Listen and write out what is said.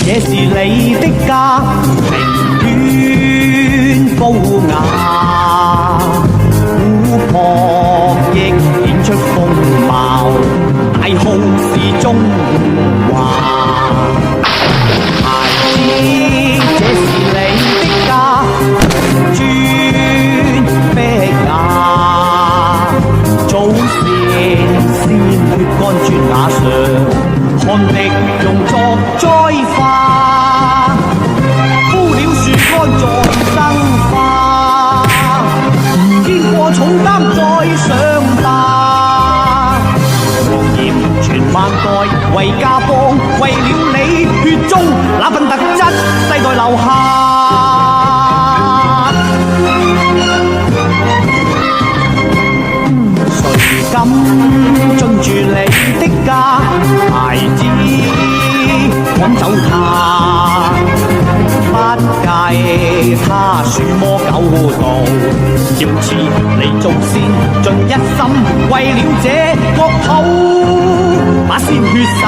這是你的家，庭院高雅，湖泊亦顯出風貌，大好是中華。孩子，這是你的家，磚壁瓦，祖先鮮血乾磚瓦上。汗滴用作栽花，枯了樹幹再生花，經過重擔再上吧。黃葉傳萬代為家邦，為了你血中那份特質，世代留下。誰敢進駐你的家？孩子，趕走他，不計他鼠魔狗盜，要似你祖先盡一心，為了這國土把鮮血灑。